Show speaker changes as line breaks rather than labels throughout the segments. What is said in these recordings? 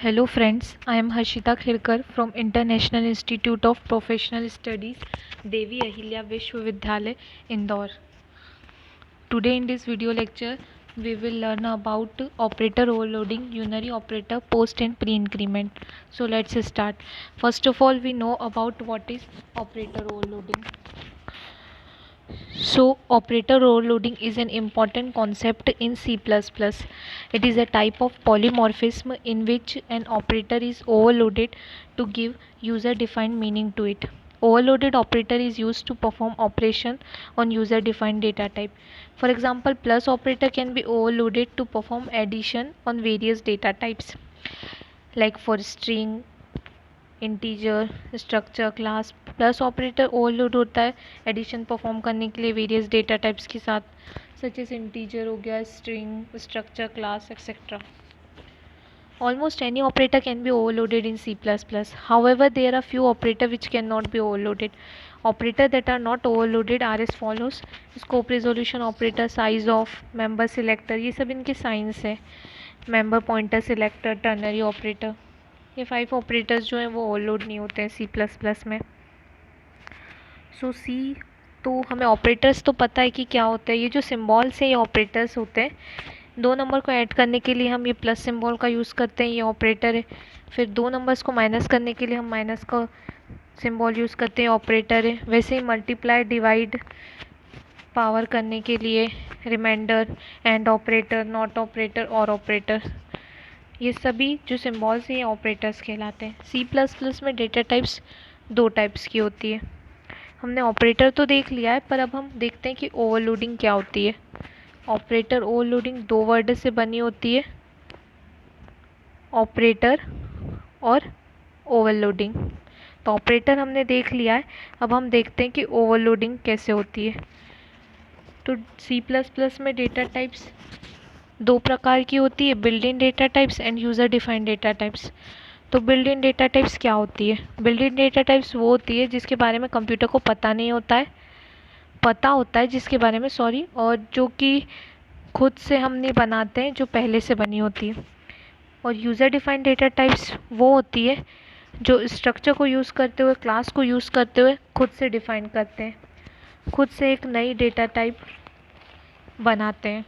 Hello friends, I am Harshita Khirkar from International Institute of Professional Studies, Devi Ahilya Vishwavidhyalaya, Indore. Today in this video lecture, we will learn about operator overloading, unary operator, post and pre-increment. So let's start. First of all, we know about what is operator overloading. So, operator overloading is an important concept in C++. It is a type of polymorphism in which an operator is overloaded to give user-defined meaning to it. Overloaded operator is used to perform operation on user-defined data type. For example, plus operator can be overloaded to perform addition on various data types, like for string, integer structure class plus operator overload होता है addition perform करने के लिए various data types के साथ such as integer हो गया string structure class etcetera. Almost any operator can be overloaded in C++. However, there are few operators which cannot be overloaded. Operators that are not overloaded are as follows: scope resolution operator, size of, member selector, ये सब इनके science है. member pointer selector, ternary operator, ये 5 operators जो हैं वो overload नहीं होते हैं C++ में. सी तो हमें ऑपरेटर्स तो पता है कि क्या होता है. ये जो सिंबल से ये ऑपरेटर्स होते हैं, 2 नंबर को ऐड करने के लिए हम ये प्लस सिंबल का यूज़ करते हैं, ये ऑपरेटर है. फिर 2 नंबर्स को माइनस करने के लिए हम माइनस का सिंबल यूज़ करते हैं, ऑपरेटर है. वैसे ही मल्टीप्लाई, डिवाइड, पावर करने के लिए reminder, and operator, not operator or operator, ये सभी जो सिंबल्स हैं ये ऑपरेटर्स कहलाते हैं. C++ में डेटा टाइप्स 2 टाइप्स की होती है. हमने ऑपरेटर तो देख लिया है, पर अब हम देखते हैं कि ओवरलोडिंग क्या होती है. ऑपरेटर ओवरलोडिंग 2 वर्ड से बनी होती है, ऑपरेटर और ओवरलोडिंग. तो ऑपरेटर हमने देख लिया है, अब हम देखते हैं कि ओवरलोडिंग कैसे होती है. तो C++ में डेटा टाइप्स 2 प्रकार की होती है, built in data types end user defined data types. तो बिल्ट इन डेटा टाइप्स क्या होती है? बिल्ट इन डेटा टाइप्स वो होती है जिसके बारे में कंप्यूटर को पता नहीं होता है, पता होता है जिसके बारे में और जो कि खुद से हम नहीं बनाते हैं, जो पहले से बनी होती है. और यूज़र डिफाइंड डेटा टाइप्स वो होती है जो स्ट्रक्चर को यूज़ करते हुए, क्लास को यूज़ करते हुए खुद से डिफाइन करते हैं, खुद से एक नई डेटा टाइप बनाते हैं.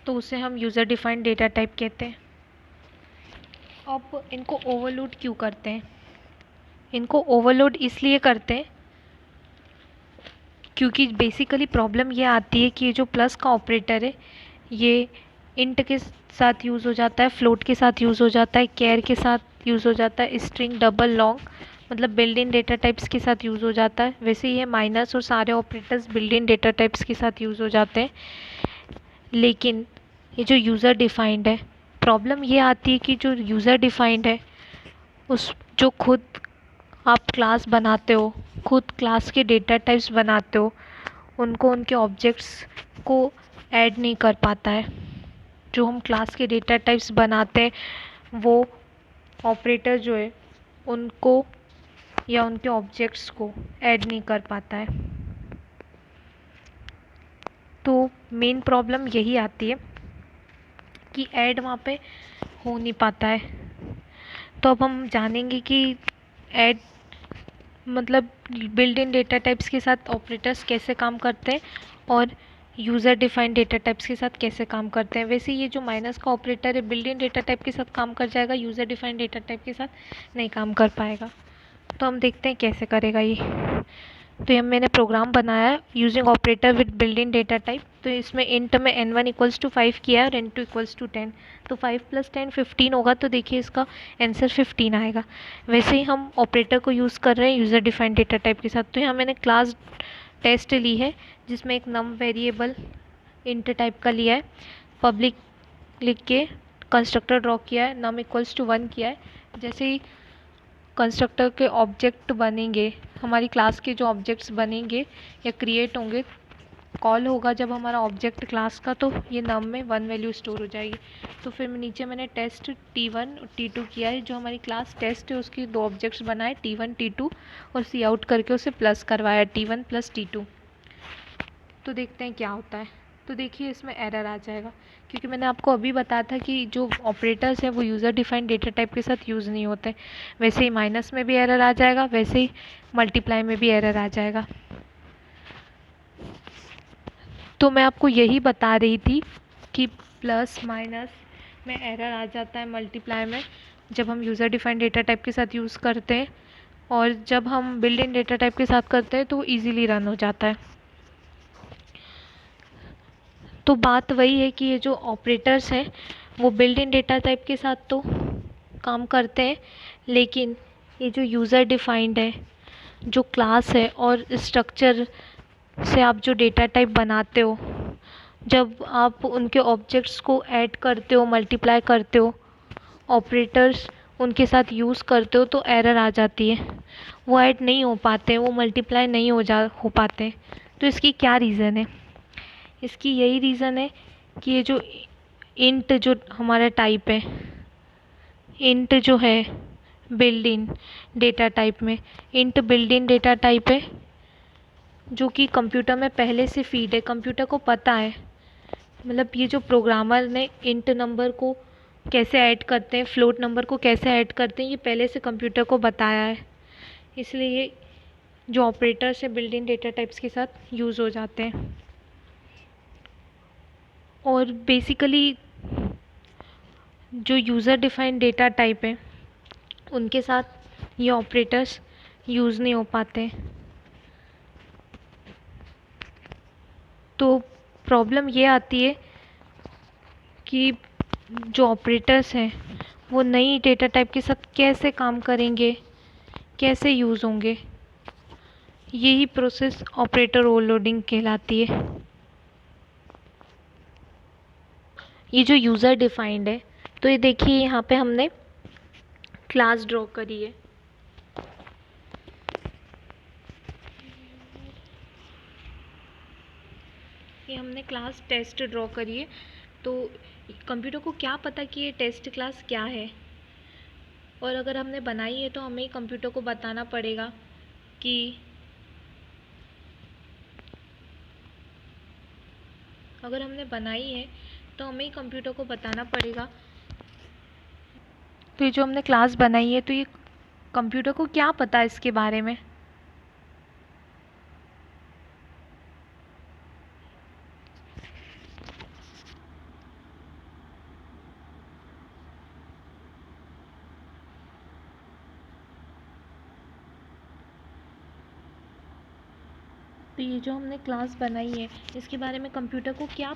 तो उसे हम यूज़र डिफाइंड डेटा टाइप कहते हैं. अब इनको ओवरलोड क्यों करते हैं? इनको ओवरलोड इसलिए करते हैं क्योंकि बेसिकली प्रॉब्लम ये आती है कि ये जो प्लस का ऑपरेटर है ये इंट के साथ यूज़ हो जाता है, फ्लोट के साथ यूज़ हो जाता है, कैर के साथ यूज़ हो जाता है, स्ट्रिंग, डबल, लॉन्ग, मतलब बिल्ट इन डेटा टाइप्स के साथ यूज़ हो जाता है. वैसे ये माइनस और सारे operators built in data types के साथ यूज़ हो जाते हैं. लेकिन ये जो यूज़र डिफाइंड है, प्रॉब्लम ये आती है कि जो यूज़र डिफाइंड है उस जो खुद आप क्लास बनाते हो, खुद क्लास के डेटा टाइप्स बनाते हो, उनको उनके ऑब्जेक्ट्स को ऐड नहीं कर पाता है. जो हम क्लास के डेटा टाइप्स बनाते हैं वो ऑपरेटर जो है उनको या उनके ऑब्जेक्ट्स को ऐड नहीं कर पाता है. तो मेन प्रॉब्लम यही आती है कि ऐड वहाँ पे हो नहीं पाता है. तो अब हम जानेंगे कि ऐड मतलब बिल्ट इन डेटा टाइप्स के साथ ऑपरेटर्स कैसे काम करते हैं और यूज़र डिफाइंड डेटा टाइप्स के साथ कैसे काम करते हैं. वैसे ये जो माइनस का ऑपरेटर है बिल्ट इन डेटा टाइप के साथ काम कर जाएगा, यूज़र डिफाइंड डेटा टाइप के साथ नहीं काम कर पाएगा. तो हम देखते हैं कैसे करेगा ये. तो ये मैंने प्रोग्राम बनाया है using operator with built in data type. तो इसमें इंट में n1 इक्वल्स टू 5 किया है और n2 इक्वल्स टू 10. तो 5 + 10 15 होगा, तो देखिए इसका आंसर 15 आएगा. वैसे ही हम ऑपरेटर को यूज़ कर रहे हैं यूज़र डिफाइंड डेटा टाइप के साथ. तो यहाँ मैंने क्लास टेस्ट ली है जिसमें एक नम वेरिएबल इंट टाइप का लिया है, पब्लिक लिख के कंस्ट्रक्टर ड्रॉ किया है, नम इक्वल्स टू 1 किया है. जैसे ही कंस्ट्रक्टर के ऑब्जेक्ट बनेंगे, हमारी क्लास के जो ऑब्जेक्ट्स बनेंगे या क्रिएट होंगे, कॉल होगा जब हमारा ऑब्जेक्ट क्लास का, तो ये नम में 1 वैल्यू स्टोर हो जाएगी. तो फिर नीचे मैंने टेस्ट T1 और T2 किया है. जो हमारी क्लास टेस्ट है उसके 2 ऑब्जेक्ट्स बनाए T1 T2 और सी आउट करके उसे प्लस करवाया T1 + T2. तो देखते हैं क्या होता है. तो देखिए इसमें एरर आ जाएगा, क्योंकि मैंने आपको अभी बताया था कि जो ऑपरेटर्स हैं वो यूज़र डिफाइंड डेटा टाइप के साथ यूज़ नहीं होते। वैसे ही माइनस में भी एरर आ जाएगा, वैसे ही मल्टीप्लाई में भी एरर आ जाएगा। तो मैं आपको यही बता रही थी कि प्लस माइनस में एरर आ जाता है मल्टीप्लाई में जब हम यूज़र डिफाइंड डेटा टाइप के साथ यूज़ करते हैं, और जब हम बिल्ट इन डेटा टाइप के साथ करते हैं तो ईज़िली रन हो जाता है। तो बात वही है कि ये जो ऑपरेटर्स हैं वो बिल्ट इन डेटा टाइप के साथ तो काम करते हैं, लेकिन ये जो यूज़र डिफाइंड है, जो क्लास है और स्ट्रक्चर से आप जो डेटा टाइप बनाते हो, जब आप उनके ऑब्जेक्ट्स को ऐड करते हो, मल्टीप्लाई करते हो, ऑपरेटर्स उनके साथ यूज़ करते हो, तो एरर आ जाती है। वो ऐड नहीं हो पाते, वो मल्टीप्लाई नहीं हो पाते। तो इसकी क्या रीज़न है? इसकी यही रीज़न है कि ये जो इंट जो हमारा टाइप है, इंट जो है बिल्ट इन डेटा टाइप में, int built in data type है जो कि कंप्यूटर में पहले से फीड है, कंप्यूटर को पता है। मतलब ये जो प्रोग्रामर ने इंट नंबर को कैसे ऐड करते हैं, फ्लोट नंबर को कैसे ऐड करते हैं, ये पहले से कंप्यूटर को बताया है। इसलिए ये जो ऑपरेटर्स है बिल्ट इन डेटा टाइप्स के साथ यूज़ हो जाते हैं। और बेसिकली जो यूज़र डिफाइंड डेटा टाइप है उनके साथ ये ऑपरेटर्स यूज़ नहीं हो पाते। तो प्रॉब्लम ये आती है कि जो ऑपरेटर्स हैं वो नई डेटा टाइप के साथ कैसे काम करेंगे, कैसे यूज़ होंगे। यही प्रोसेस ऑपरेटर ओवरलोडिंग कहलाती है। ये जो यूज़र डिफाइंड है, तो ये देखिए यहाँ पे हमने क्लास ड्रॉ करी है। ये हमने क्लास टेस्ट ड्रॉ करी है। तो कंप्यूटर को क्या पता कि ये टेस्ट क्लास क्या है, और अगर हमने बनाई है तो हमें ही कंप्यूटर को बताना पड़ेगा कि अगर हमने बनाई है तो हमें ही कंप्यूटर को बताना पड़ेगा। तो ये जो हमने क्लास बनाई है, तो ये कंप्यूटर को क्या पता है इसके बारे में? तो ये जो हमने क्लास बनाई है इसके बारे में कंप्यूटर को क्या